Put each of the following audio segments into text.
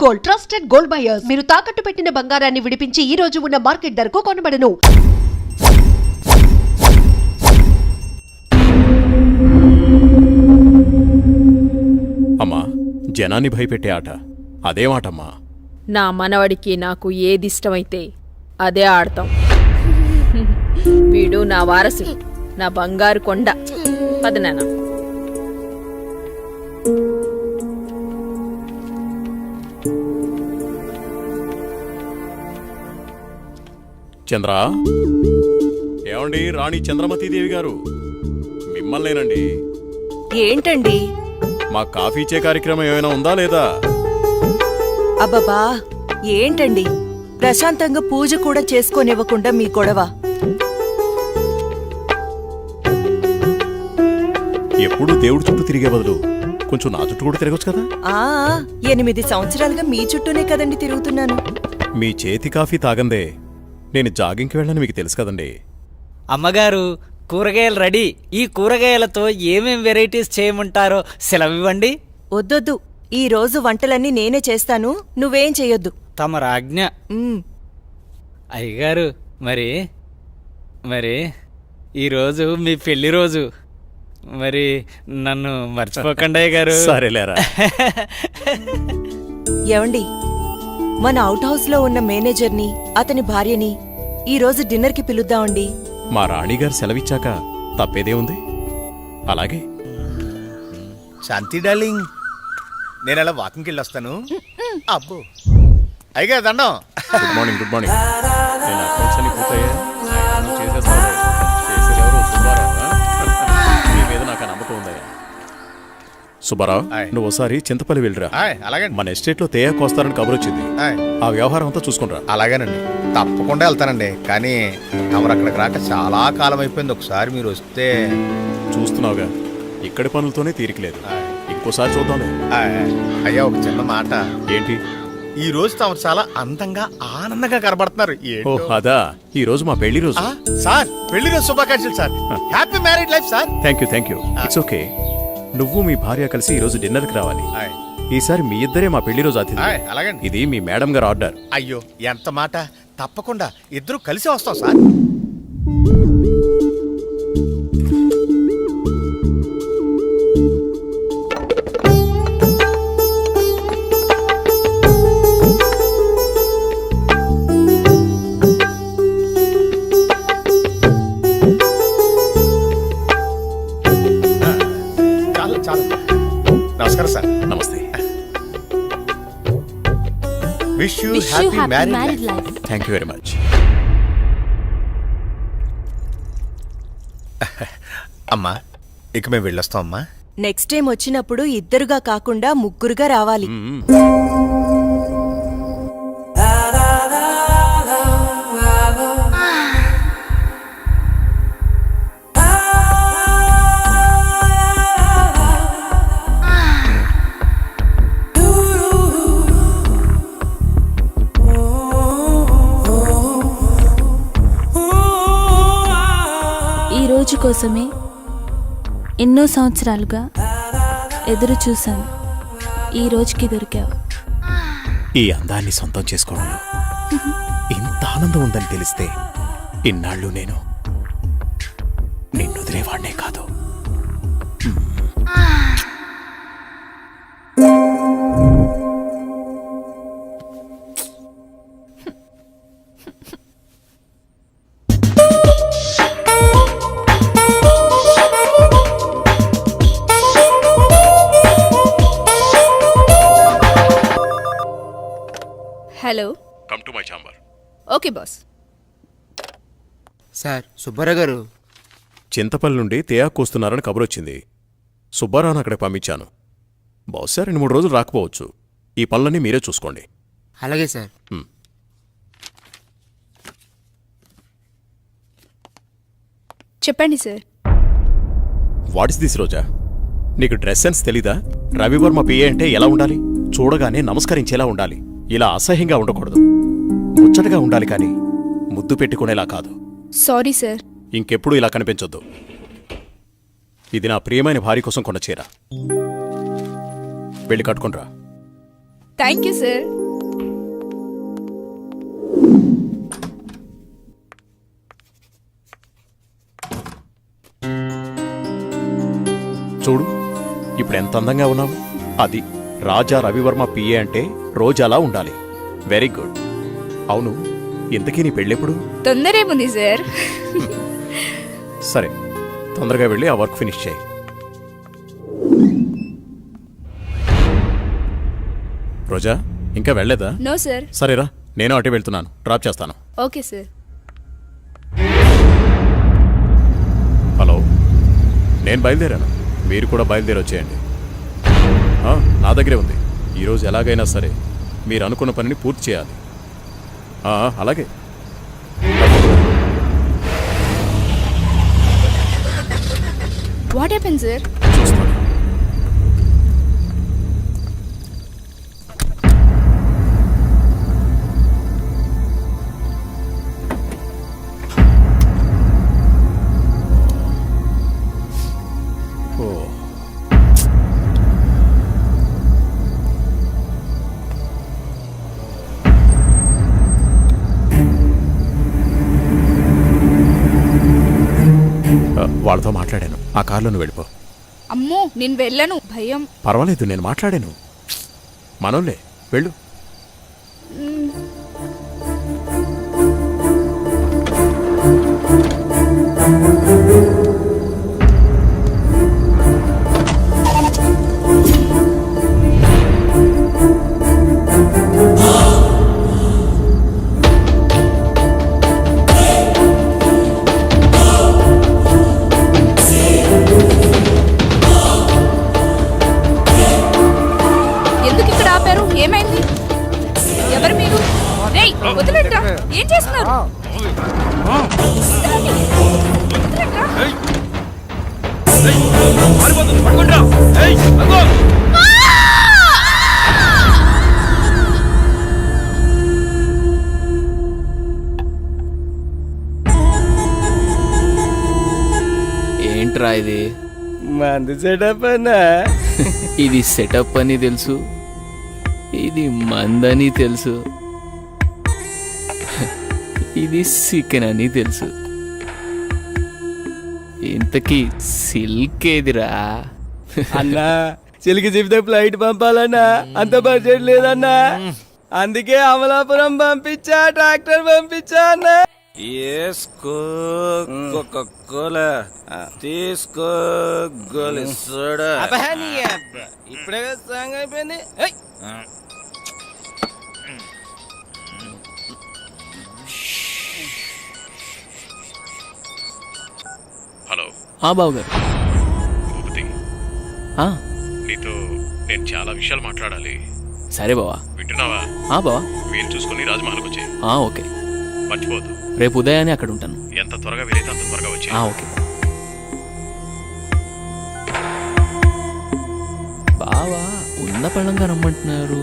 Gold, trusted gold buyers. మీరు తాకట్టు పెట్టిన బంగారాన్ని విడిపించి ఈ రోజు ఉన్న మార్కెట్ ధరకు కొనబడను. అమ్మా, జనాన్ని భయపెట్టే ఆట అదేమాటమ్మా? నా మనవడికి నాకు ఏదిష్టమైతే అదే ఆడతాం. వీడు నా వారసుడు, నా బంగారు కొండ. పదనాన్న. చంద్ర, ఏమండి? రాణి చంద్రమతీదేవి గారు మిమ్మల్నేనండి. ఏంటండి? మా కాఫీ ఇచ్చే కార్యక్రమం ఏమైనా ఉందా లేదా? అబ్బబ్బా, ఏంటండి ప్రశాంతంగా పూజ కూడా చేసుకోనివ్వకుండా మీ గొడవ? ఎప్పుడు దేవుడి చుట్టూ తిరిగే బదులు కొంచెం నా చుట్టూ కూడా తిరగచ్చు కదా. 8 సంవత్సరాలుగా మీ చుట్టూనే కదండి తిరుగుతున్నాను. మీ చేతి కాఫీ తాగందే నేను జాగింగ్కి వెళ్ళని మీకు తెలుసు కదండి. అమ్మగారు, కూరగాయలు రెడీ. ఈ కూరగాయలతో ఏమేం వెరైటీస్ చేయమంటారో సెలవివ్వండి. వద్దొద్దు, ఈ రోజు వంటలన్నీ నేనే చేస్తాను, నువ్వేం చెయ్యొద్దు. తమ రాజ్ఞ. అయ్యగారు, మరి ఈరోజు మీ పెళ్లి రోజు. మరి నన్ను మర్చిపోకండి అయ్యగారు. సరేలేరా. ఏవండి, మన అవుట్ హౌస్ లో ఉన్న మేనేజర్ని, అతని భార్యని ఈ రోజు డిన్నర్ కి పిలుద్దామండి. మా రాణిగారు సెలవిచ్చాక తప్పేదే ఉంది. అలాగే. శాంతి డార్లింగ్, నేను అలా వాకింగ్కి వెళ్ళొస్తాను. అబ్బో అయ్యగా దండం. Good morning. Good morning. నేను అకౌంట్స్ అన్ని పూర్తయ్యా? చేసేసాను. చేసేదెవరు? సుబ్బారావు. నీ మీద నాకు ఆ నమ్మకం ఉందయ్యా. సుబ్బారావు, నువ్వు ఒకసారి చింతపల్లి వెళ్ళిరా. అలాగే. మన ఎస్టేట్ లో తేయాకు వస్తారని కబురు వచ్చింది. ఆ వ్యవహారం అంతా చూసుకుంటా. అలాగేనండి, తప్పకుండా వెళ్తానండి. కానీ తమరు అక్కడికి రాక చాలా కాలం అయిపోయింది. ఒకసారి మీరు వస్తే. చూస్తున్నావుగా, ఇక్కడి పనులతోనే తీరికలేదు. ఇంకోసారి చూద్దాంలే. అయ్యా, ఒక చిన్న మాట. ఏంటి? ఈ రోజు తమరు చాలా అందంగా ఆనందంగా కనబడుతున్నారు. ఓ అదా, ఈ రోజు మా పెళ్లి రోజు. సార్, పెళ్లి రోజు శుభాకాంక్షలు sir. Happy married life sir. Thank you. It's okay. నువ్వు మీ భార్య కలిసి ఈ రోజు డిన్నర్కి రావాలి. ఈసారి మీ ఇద్దరే మా పెళ్లి రోజు అతిథి. అలాగండి. ఇది మీ మేడం గారు ఆర్డర్. అయ్యో, ఎంత మాట. తప్పకుండా ఇద్దరు కలిసి వస్తాం సార్. నమస్కారం సార్. నమస్తే. Wish you happy married life. Thank you very much. అమ్మా, ఇక మేము వెళ్ళొస్తాం అమ్మా. నెక్స్ట్ టైం వచ్చినప్పుడు ఇద్దరుగా కాకుండా ముగ్గురుగా రావాలి. రోజు కోసమే ఎన్నో సంవత్సరాలుగా ఎదురు చూశాను. ఈ రోజుకి దొరికావు. ఈ అందాన్ని సొంతం చేసుకోవడంలో ఇంత ఆనందం ఉందని తెలిస్తే ఇన్నాళ్ళు నేను నిన్ను వదిలేవాడినే కాదు. Hello. Come to my chamber. Okay boss. Sir, Subbarao గారు చింతపల్లి నుండి తేయాకు వస్తున్నారని కబురొచ్చింది. సుబ్బారావును అక్కడికి పంపించాను. బహుశా 2-3 రోజులు రాకపోవచ్చు. ఈ పనులన్నీ మీరే చూసుకోండి. అలాగే సార్. చెప్పండి సార్. వాట్ ఇస్ దిస్ రోజా? నీకు డ్రెస్ సెన్స్ తెలీదా? రవివర్మ పిఏ అంటే ఎలా ఉండాలి? చూడగానే నమస్కరించేలా ఉండాలి. ఇలా అసహ్యంగా ఉండకూడదు. ముచ్చటగా ఉండాలి, కానీ ముద్దు పెట్టుకునేలా కాదు. Sorry sir. ఇంకెప్పుడు ఇలా కనిపించొద్దు. ఇది నా ప్రియమైన భార్య కోసం కొన్న చీర. వెళ్ళి కట్టుకుంట్రా. Thank you sir. చూడు ఇప్పుడు ఎంత అందంగా ఉన్నావు. అది రాజా రవివర్మ పిఏ అంటే రోజు అలా ఉండాలి. Very good. అవును, ఇంతకీ నీ పెళ్ళెప్పుడు? తొందరేముంది సార్. సరే, తొందరగా వెళ్ళి ఆ వర్క్ ఫినిష్ చేయి. రోజా ఇంకా వెళ్ళలేదా? No sir. సరేరా, నేను అటే వెళ్తున్నాను, డ్రాప్ చేస్తాను. Okay sir. హలో, నేను బయలుదేరాను, మీరు కూడా బయలుదేరి వచ్చేయండి. నా దగ్గరే ఉంది. ఈరోజు ఎలాగైనా సరే మీరు అనుకున్న పనిని పూర్తి చేయాలి. అలాగే. What happen sir? చూస్తాను. వాళ్ళతో మాట్లాడాను. ఆ కార్లో నువ్వు వెళ్ళిపో. అమ్మో, నేను వెళ్ళను, భయం. పర్వాలేదు, నేను మాట్లాడాను. మనోళ్ళే, వెళ్ళు. ఎందుకు ఇక్కడ ఆపారు? ఏమైంది? ఎవరు మీరు? రేయ్, వదిలేట్రా. ఏం చేస్తున్నారు? ఏంట్రా ఇది? మంది సెటప్ అన్నా. ఇది సెటప్ అని తెలుసు, ఇది మందని తెలుసు, ఇది చికెన్ అని తెలుసు. ఇంతకీ సిల్క్ ఏదిరా? అన్నా, చిలికి చెబితే ఫ్లైట్ పంపాలన్నా, అంత బడ్జెట్ లేదన్నా. అందుకే అమలాపురం పంపించా, ట్రాక్టర్ పంపించా అన్నా. తీసుకో కోలా, తీసుకో గోలి సోడా. ఇప్పుడే సాంగ్ అయిపోయింది. హలో. బాబు గారు. నీతో నేను చాలా విషయాలు మాట్లాడాలి. సరే బావా. వింటున్నావా? బావా, వీలు చూసుకుని రాజమహల్కి వచ్చే. ఓకే. మర్చిపోద్దు. రేపు ఉదయాన్నే అక్కడ ఉంటాను. ఎంత త్వరగా వీలైతే అంత త్వరగా వచ్చే. ఓకే బావా, ఉన్న పళ్ళంగా రమ్మంటున్నారు.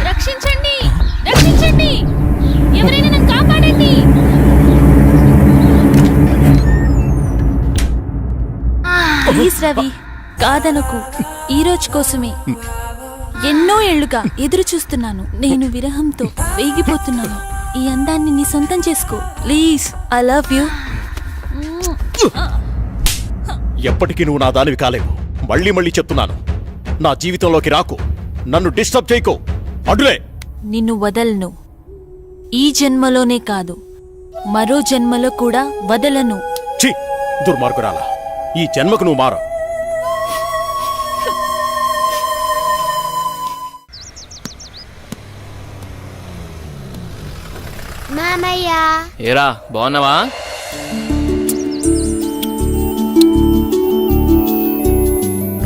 రక్షించండి, రక్షించండి, ఎవరైనా నన్ను కాపాడండి. ప్లీజ్ రవి, కాదనకు. ఈ రోజు కోసమే ఎన్నో ఏళ్లుగా ఎదురు చూస్తున్నాను. నేను విరహంతో వేగిపోతున్నాను. ఈ అందాన్ని నీ సొంతం చేసుకో ప్లీజ్. I love you. ఎప్పటికీ నువ్వు నా దానివి కాలేవు. మళ్ళీ మళ్ళీ చెప్తున్నాను, నా జీవితంలోకి రాకు, నన్ను డిస్టర్బ్ చేయకు. అడ్డులే. నిన్ను వదలను. ఈ జన్మలోనే కాదు, మరో జన్మలో కూడా వదలను. ఛీ, దుర్మార్గురాలా, ఈ జన్మకు నువ్వు మారు. మామయ్య, ఏరా, బాగున్నావా?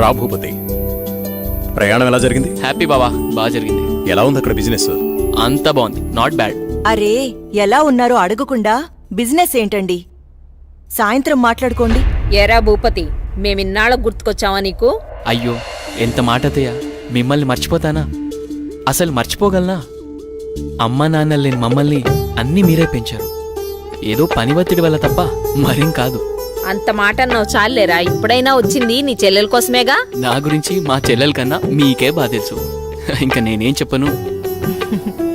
రా భూపతి, ప్రయాణం ఎలా జరిగింది? హ్యాపీ బావా, బాగా జరిగింది. ఎలా ఉంది అక్కడ బిజినెస్? అంతా బాగుంది, నాట్ బ్యాడ్. అరే, ఎలా ఉన్నారో అడగకుండా బిజినెస్ ఏంటండి? సాయంత్రం మాట్లాడుకోండి. ఎరా భూపతి, మేమిన్నాళ్ళకు గుర్తుకొచ్చావా నీకు? అయ్యో ఎంత మాట అత్తయ్య, మిమ్మల్ని మర్చిపోతానా? అసలు మర్చిపోగలనా? అమ్మా నాన్నలు లేని మమ్మల్ని అన్నీ మీరే పెంచారు. ఏదో పని ఒత్తిడి వల్ల తప్ప మరేం కాదు. అంత మాట అన్నావు చాలేరా, ఇప్పుడైనా వచ్చింది నీ చెల్లెల కోసమేగా. నా గురించి మా చెల్లెల కన్నా మీకే బాధ తెలుసు. ఇంకా నేనేం చెప్పను.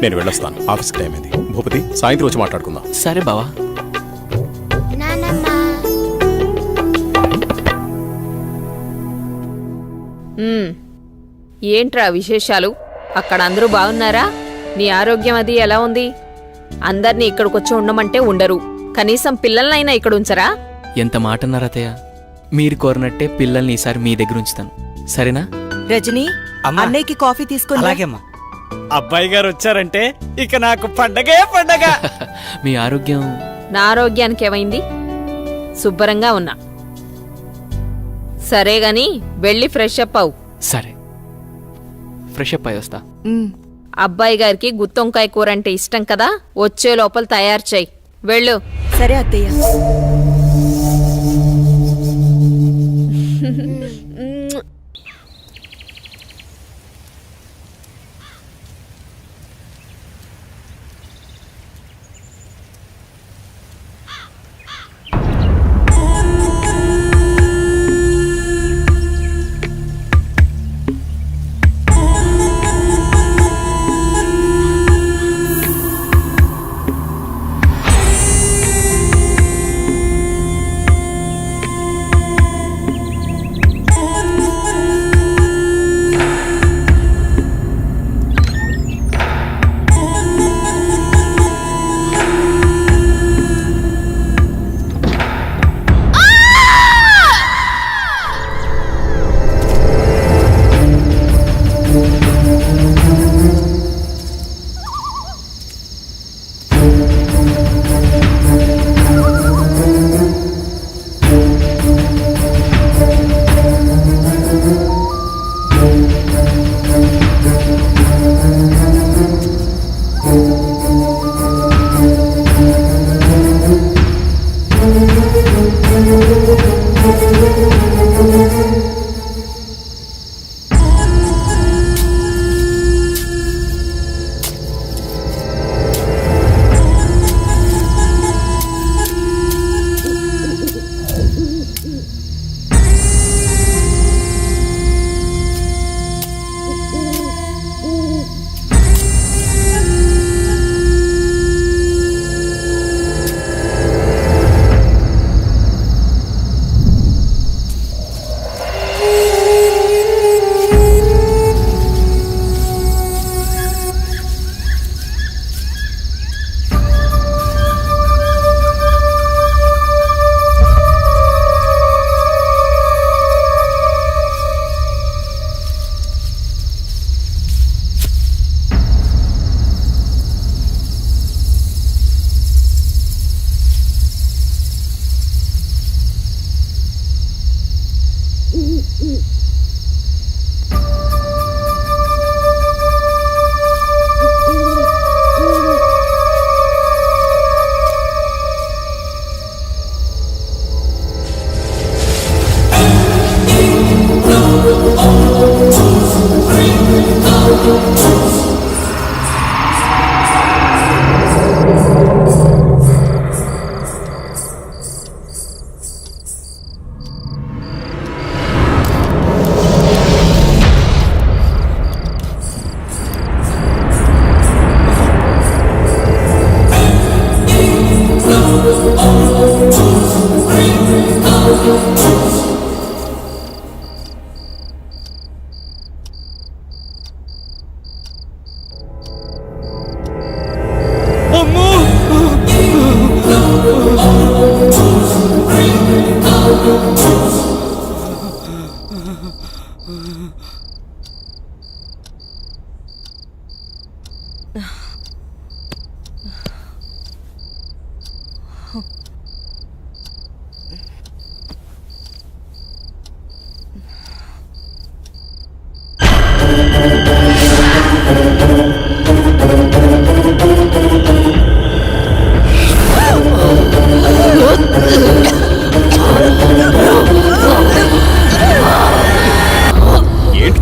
నేను వెళ్ళొస్తాను, ఆఫీస్కి టైం అయింది. భూపతి, సాయంత్రం వచ్చి మాట్లాడుకుందాం. సరే బావా. ఏంట్రా విశేషాలు? అక్కడ అందరూ బాగున్నారా? నీ ఆరోగ్యం అది ఎలా ఉంది? అందర్నీ ఇక్కడికొచ్చి ఉండమంటే ఉండరు, కనీసం పిల్లలనైనా ఇక్కడ ఉంచరా? ఎంత మాట అన్నారు అత్తయ్య. మీరు కోరినట్టే పిల్లల్ని ఈసారి మీ దగ్గర ఉంచుతాను, సరేనా? రజనీ, అన్నయ్యకి కాఫీ తీసుకొని రా. అలాగేమ్మా. అబ్బాయి గారు వచ్చారంటే ఇక నాకు పండగే పండగ. మీ ఆరోగ్యం? నా ఆరోగ్యానికి ఏమైంది? శుభ్రంగా ఉన్నా. సరే గాని వెళ్ళి ఫ్రెష్ అప్ అవు. సరే, ఫ్రెష్ అప్ అయి వస్తా. అబ్బాయి గారికి గుత్తొంకాయ కూర అంటే ఇష్టం కదా, వచ్చే లోపల తయారు చెయ్యి. వెళ్ళు. సరే అత్తయ్య.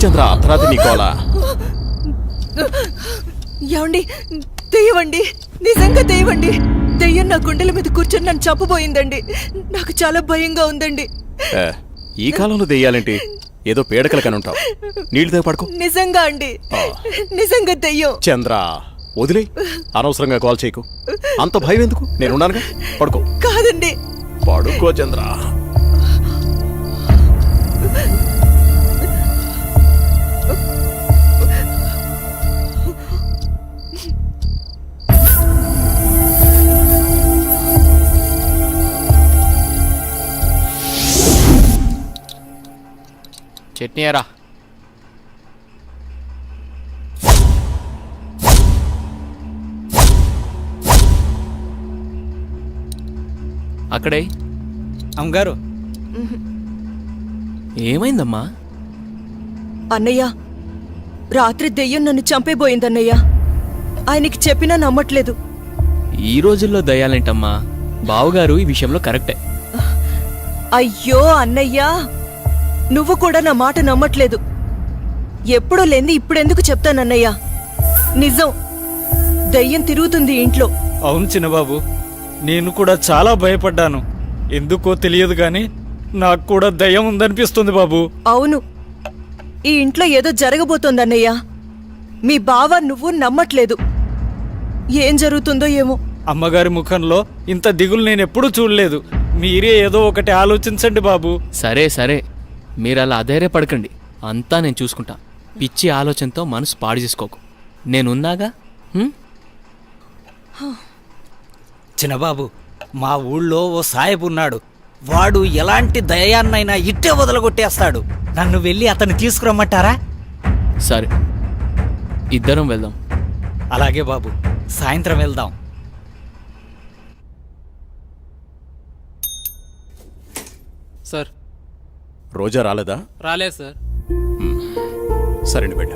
చంద్ర అర్ధరాత్రి నీకోలా? ఏమండి, దెయ్యమండి, నిజంగా దెయ్యమండి. దెయ్యం నా గుండెల మీద కూర్చొని నన్ను చంపబోయిందండి. నాకు చాలా భయంగా ఉందండి. ఈ కాలంలో దెయ్యాలేంటి? ఏదో పేడకల కనుంటావు. నీళ్ళతో పడుకో. నిజంగా అండి, నిజంగా దెయ్యం. చంద్ర వదిలే, అనవసరంగా కాల్ చేయకు. అంత భయం ఎందుకు? నేనున్నానుగా, పడుకో. కాదండి, పడుకో చంద్ర. చట్నీ ఎరా. అక్కడే. అమ్మగారు, ఏమైందమ్మా? అన్నయ్య, రాత్రి దెయ్యం నన్ను చంపేబోయిందన్నయ్య. ఆయనకి చెప్పినా నమ్మట్లేదు. ఈ రోజుల్లో దయ్యాలేంటమ్మా? బావగారు ఈ విషయంలో కరెక్టే. అయ్యో అన్నయ్యా, నువ్వు కూడా నా మాట నమ్మట్లేదు. ఎప్పుడూ లేంది ఇప్పుడెందుకు చెప్తానన్నయ్యా? నిజం, దయ్యం తిరుగుతుంది ఇంట్లో. అవును చిన్నబాబు, నేను కూడా చాలా భయపడ్డాను. ఎందుకో తెలియదు గాని నాకు కూడా దయ్యం ఉందనిపిస్తుంది బాబు. అవును, ఈ ఇంట్లో ఏదో జరగబోతోందన్నయ్యా. మీ బావ నువ్వు నమ్మట్లేదు. ఏం జరుగుతుందో ఏమో. అమ్మగారి ముఖంలో ఇంత దిగులు నేనెప్పుడూ చూడలేదు. మీరే ఏదో ఒకటి ఆలోచించండి బాబు. సరే సరే, మీరు అలా అధైర్యపడకండి. అంతా నేను చూసుకుంటా. పిచ్చి ఆలోచనతో మనసు పాడు చేసుకోకు. నేనున్నాగా. చిన్నబాబు, మా ఊళ్ళో ఓ సాయబు ఉన్నాడు. వాడు ఎలాంటి దయాన్నైనా ఇట్టే వదలగొట్టేస్తాడు. నన్ను వెళ్ళి అతన్ని తీసుకురమ్మంటారా? సరే, ఇద్దరం వెళ్దాం. అలాగే బాబు, సాయంత్రం వెళ్దాం. సార్, రోజా రాలేదా? రాలేదు సార్. సరే బిడ్డ.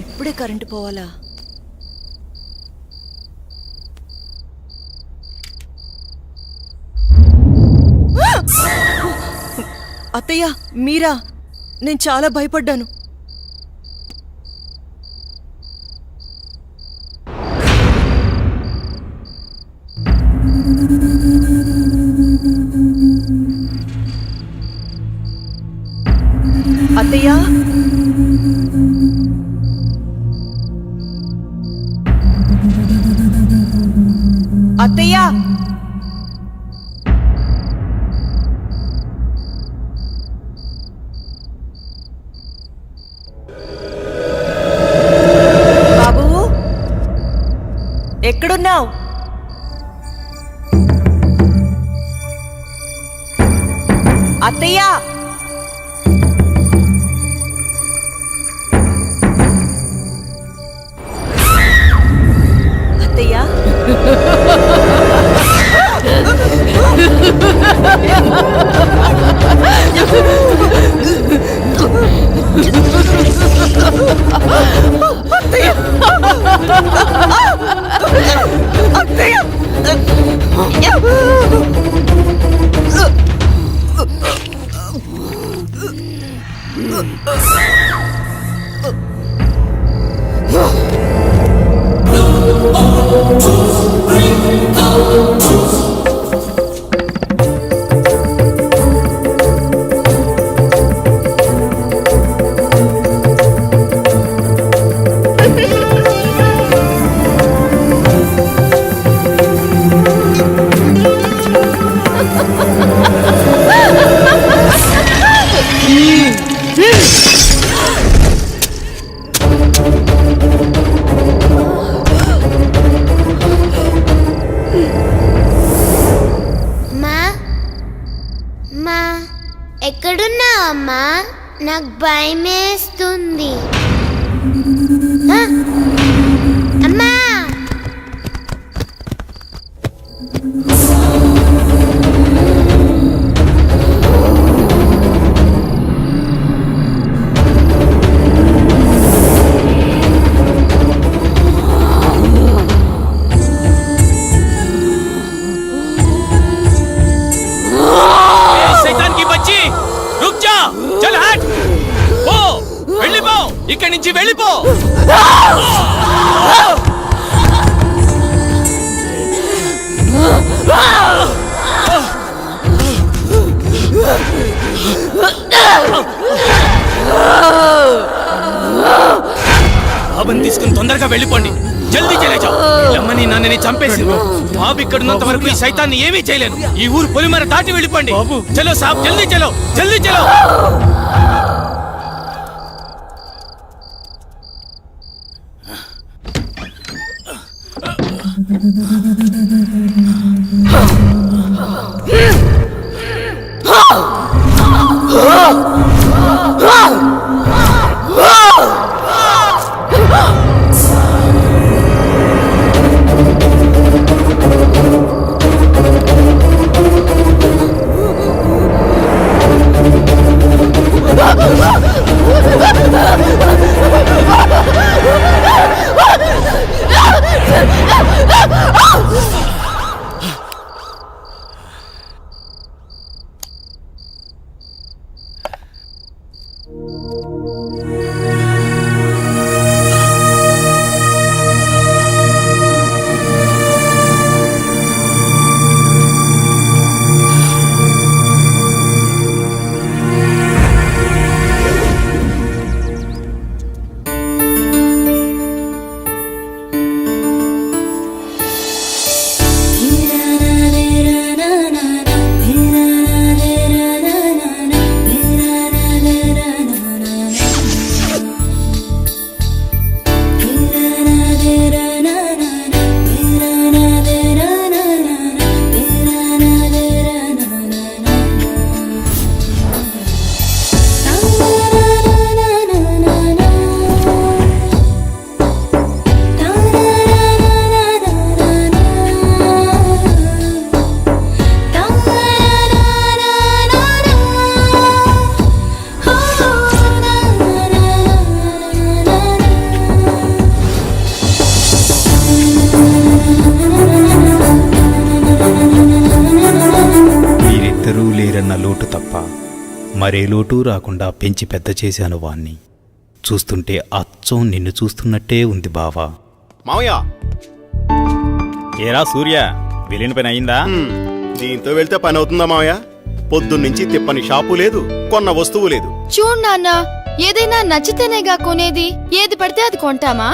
ఇప్పుడే కరెంటు పోవాలా? అత్తయ్య, మీరా? నేను చాలా భయపడ్డాను. అత్తయ్య, అత్తయ్య, బాబు ఎక్కడున్నావు? అత్తయ్య, అత్తయ్య, అత్తయ్య, నాకు భయమేస్తుంది. అమ్మా ఇక్కడి నుంచి వెళ్ళిపో. బాబుని తీసుకుని తొందరగా వెళ్ళిపోండి. జల్దీ చెలేజా. అమ్మని నన్నని చంపేసి బాబు ఇక్కడున్నంత వరకు ఈ సైతాన్ని ఏమీ చేయలేను. ఈ ఊరు పొలిమర దాటి వెళ్ళిపోండి. చలో సాబ్, జల్దీ చలో, జల్దీ చలో. లేరన్న లోటు తప్ప మరే లోటు రాకుండా పెంచి పెద్ద చేశాను వాణ్ణి. చూస్తుంటే అచ్చం నిన్ను చూస్తున్నట్టే ఉంది బావా. మావయ్య, ఏరా సూర్య, వెళ్ళిన పని అయిందా? దీంతో వెళ్తే పని అవుతుందా మావయ్య? పొద్దున్నుంచి తిప్పని షాపు లేదు, కొన్న వస్తువు లేదు. చూడు నాన్న, ఏదైనా నచ్చితేనేగా కొనేది. ఏది పడితే అది కొంటామా?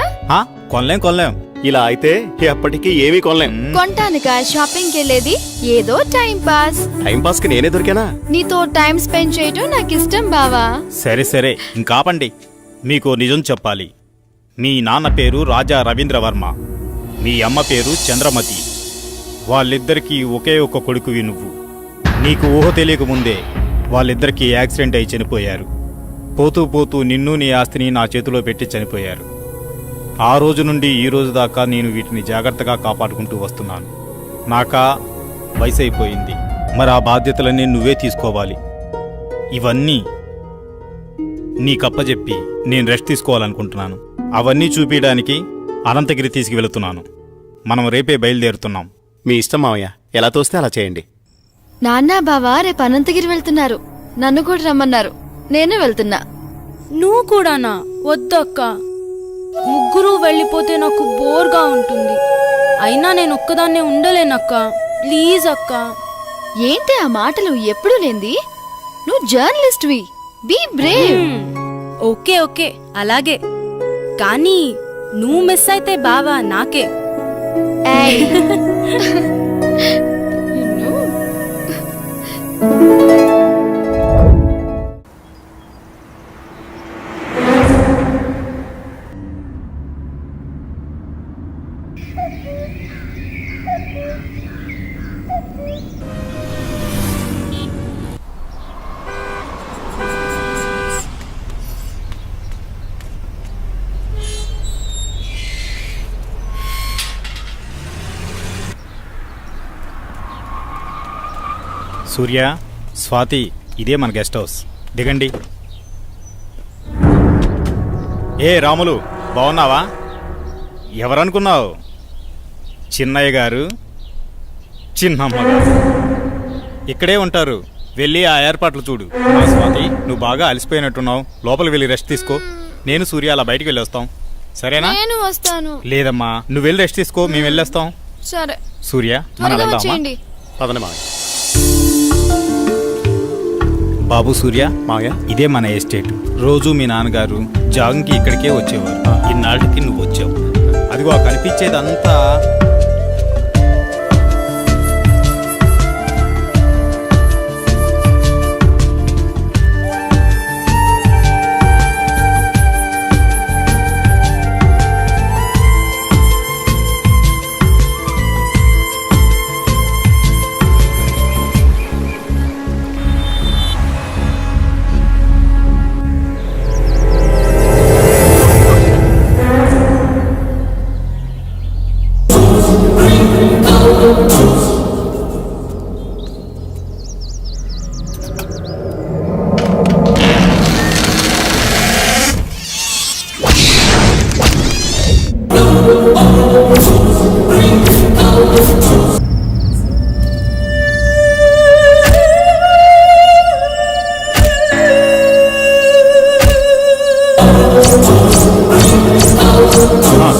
కొనలేం. ఇలా అయితే ఎప్పటికీ ఏమీ కొనలేం. కొంటానుగా షాపింగ్కి వెళ్ళేది. ఏదో టైం పాస్. టైం పాస్ కి నేనే దొరికానా? నీతో టైం స్పెండ్ చేయటం నాకు ఇష్టం బావా. సరే ఇంకాపండి. మీకు నిజం చెప్పాలి. మీ నాన్న పేరు రాజా రవీంద్రవర్మ, మీ అమ్మ పేరు చంద్రమతి. వాళ్ళిద్దరికీ ఒకే ఒక కొడుకువి నువ్వు. నీకు ఊహ తెలియకముందే వాళ్ళిద్దరికీ యాక్సిడెంట్ అయి చనిపోయారు. పోతూ నిన్ను నీ ఆస్తిని నా చేతిలో పెట్టి చనిపోయారు. ఆ రోజు నుండి ఈ రోజు దాకా నేను వీటిని జాగ్రత్తగా కాపాడుకుంటూ వస్తున్నాను. నాకా వయసు అయిపోయింది, మరి ఆ బాధ్యతలన్నీ నువ్వే తీసుకోవాలి. ఇవన్నీ నీకప్పచెప్పి నేను రెస్ట్ తీసుకోవాలనుకుంటున్నాను. అవన్నీ చూపించడానికి అనంతగిరి తీసుకువెళుతున్నాను. మనం రేపే బయలుదేరుతున్నాం. మీ ఇష్టం మావయ్య, ఎలా తోస్తే అలా చేయండి. నాన్న బావా రేపు అనంతగిరి వెళ్తున్నారు. నన్ను కూడా రమ్మన్నారు. నేను వెళ్తున్నా. నువ్వు కూడానా? వద్దక్క, ముగ్గురు వెళ్ళిపోతే నాకు బోర్గా ఉంటుంది. అయినా నేను ఒక్కదాన్నే ఉండలేనక్క. ప్లీజ్ అక్క. ఏంటి ఆ మాటలు? ఎప్పుడు లేంది. నువ్వు జర్నలిస్ట్వి. Be Brave. ఓకే అలాగే. కానీ నువ్వు మిస్ అయితే బావా నాకే. సూర్య, స్వాతి, ఇదే మన గెస్ట్ హౌస్. దిగండి. ఏ రాములు, బాగున్నావా? ఎవరనుకున్నావు? చిన్నయ్య గారు, చిన్నమ్మ గారు ఇక్కడే ఉంటారు. వెళ్ళి ఆ ఏర్పాట్లు చూడు. స్వాతి, నువ్వు బాగా అలసిపోయినట్టున్నావు. లోపలికి వెళ్ళి రెస్ట్ తీసుకో. నేను సూర్య అలా బయటికి వెళ్ళి వస్తాం. సరేనా? నేను వస్తాను. లేదమ్మా, నువ్వు వెళ్ళి రెస్ట్ తీసుకో, మేము వెళ్ళొస్తాం. సరే. సూర్య, మనం త్వరగా వెళ్దామా? వచ్చేయండి. పదండి మావయ్య. బాబు సూర్య, మావయ్య, ఇదే మన ఎస్టేట్. రోజు మీ నాన్నగారు జాగింగ్కి ఇక్కడికే వచ్చేవారు. ఇన్నాళ్ళకి నువ్వు వచ్చావు. అదిగో కనిపించేదంతా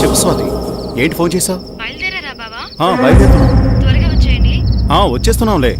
చెప్పు స్వాతి, ఏంటి ఫోన్ చేసావు? బయలుదేరారా బావా? బయలుదేరుతున్నాం. త్వరగా వచ్చేయండి. వచ్చేస్తున్నాంలే.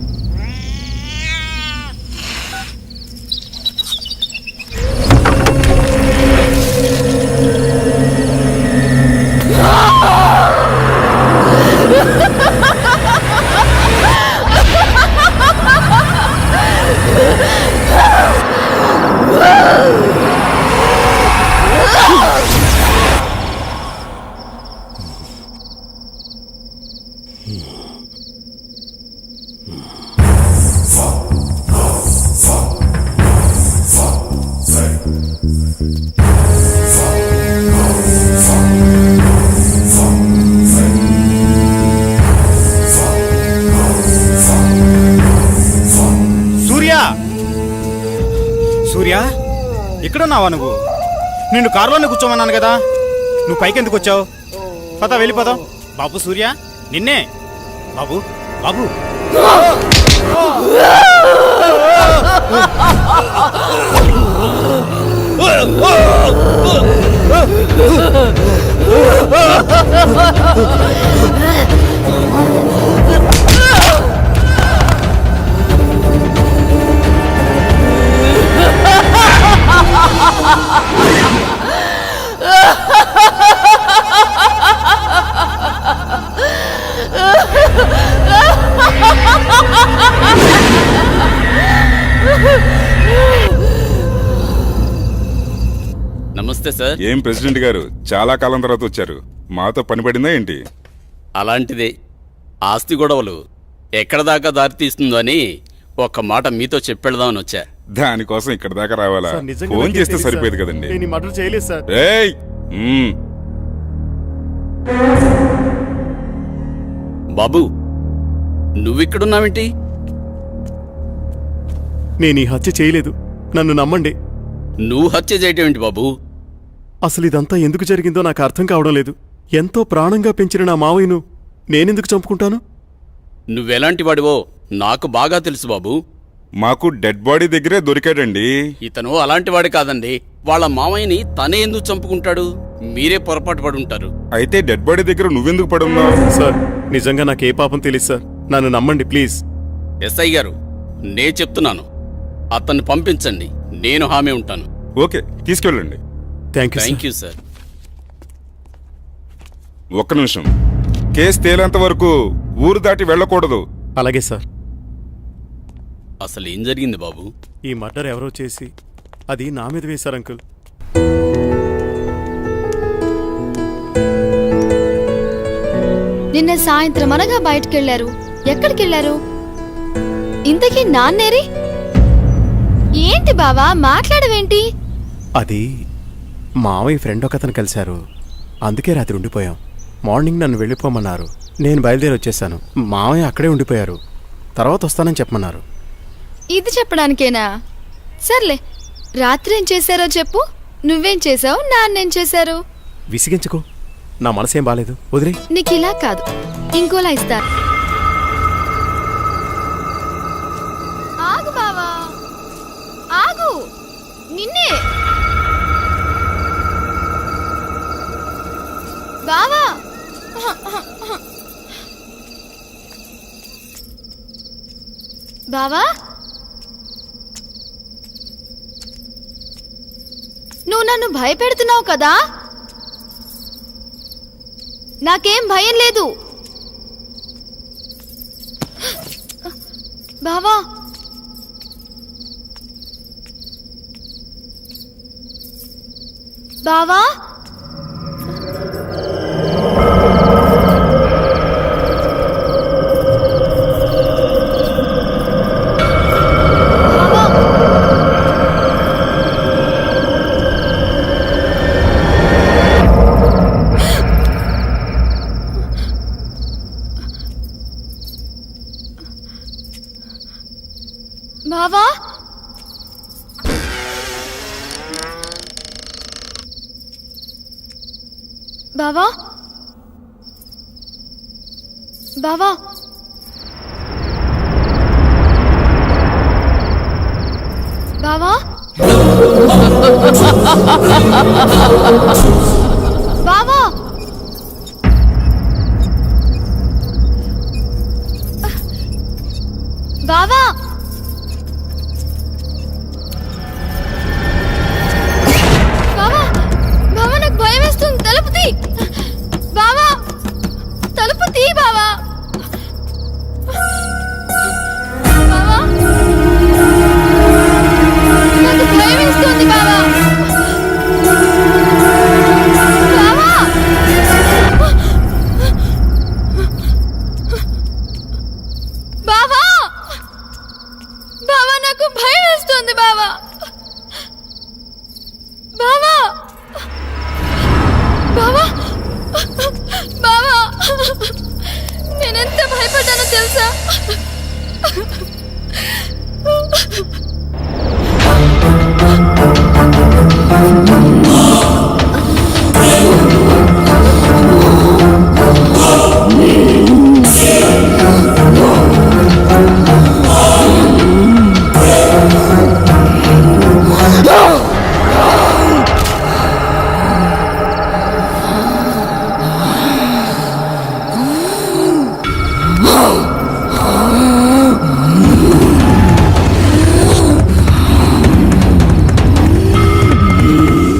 సూర్య, ఇక్కడున్నావా నువ్వు? నిన్ను కారులోనే కూర్చోమన్నాను కదా, నువ్వు పైకెందుకు వచ్చావు? పద, వెళ్ళిపోదాం. బాబు సూర్య, నిన్నే. బాబు, బాబు. నమస్తే సార్. ఏం ప్రెసిడెంట్ గారు, చాలా కాలం తర్వాత వచ్చారు. మాతో పని పడిందా ఏంటి? అలాంటిదే. ఆస్తి గొడవలు ఎక్కడ దాకా దారి తీస్తుందో అని ఒక్క మాట మీతో చెప్పెడదామని వచ్చా. దానికోసం ఇక్కడ దాకా రావాలా? సార్, నిజంగా ఫోన్ నాకేం చేస్తే తెలీదు సరిపోయేది సార్. కదండి. నేను ఈ మర్డర్ చేయలేదు సార్. ఏయ్! బాబు, నువ్విక్కడున్నావేంటి? నేను ఈ హత్య చేయలేదు, నన్ను నమ్మండి. నువ్వు హత్య చేయటం ఏంటి బాబు? అసలు ఇదంతా ఎందుకు జరిగిందో నాకు అర్థం కావడం లేదు. ఎంతో ప్రాణంగా పెంచిన నా మావయ్యను నేనెందుకు చంపుకుంటాను? నువ్వెలాంటి వాడివో నాకు బాగా తెలుసు బాబు. మాకు డెడ్ బాడీ దగ్గరే దొరికాడండి. ఇతను అలాంటి వాడి కాదండి. వాళ్ళ మామయ్యని తనే ఎందుకు చంపుకుంటాడు? మీరే పొరపాటు పడి ఉంటారు. అయితే డెడ్ బాడీ దగ్గర నువ్వెందుకు పడున్నావు? సార్, నిజంగా నాకే పాపం తెలియదు సార్, నన్ను నమ్మండి ప్లీజ్. ఎస్ఐ గారు, నే చెప్తున్నాను, అతన్ని పంపించండి. నేను హామీ ఉంటాను. ఓకే, తీసుకెళ్ళండి. Thank you sir. ఒక్క నిమిషం. కేసు తేలేంత వరకు ఊరు దాటి వెళ్ళకూడదు. అలాగే సార్. అసలు ఏం జరిగింది బాబు? ఈ మర్డర్ ఎవరో చేసి అది నా మీద వేశారు అంకుల్. నిన్న సాయంత్రం అనగా బయటకెళ్లారు. ఎక్కడికెళ్లారు? ఇంతకీ నాన్నేరి? ఏంటి బావా, మాట్లాడవేంటి? అది మావయ్య ఫ్రెండ్ ఒకతను కలిశారు, అందుకే రాత్రి ఉండిపోయాం. మార్నింగ్ నన్ను వెళ్ళిపోమన్నారు. నేను బయలుదేరి వచ్చేసాను. మావయ్య అక్కడే ఉండిపోయారు. తర్వాత వస్తానని చెప్పమన్నారు. ఇది చెప్పడానికేనా? సర్లే, రాత్రి ఏం చేశారో చెప్పు. నువ్వేం చేసావు, నాన్నేం చేశారు? విసిగించుకో, నా మనసేం బాలేదు, వదిలే. నీకు ఇలా కాదు, ఇంకోలా ఇస్తాను. ఆగు బావా, ఆగు. నిన్నే బావా. బావా, నువ్వు నన్ను భయపెడుతున్నావు కదా? నాకేం భయం లేదు బావా. బావా, బావా, బావా, బావా, బావా, బావా, బావా.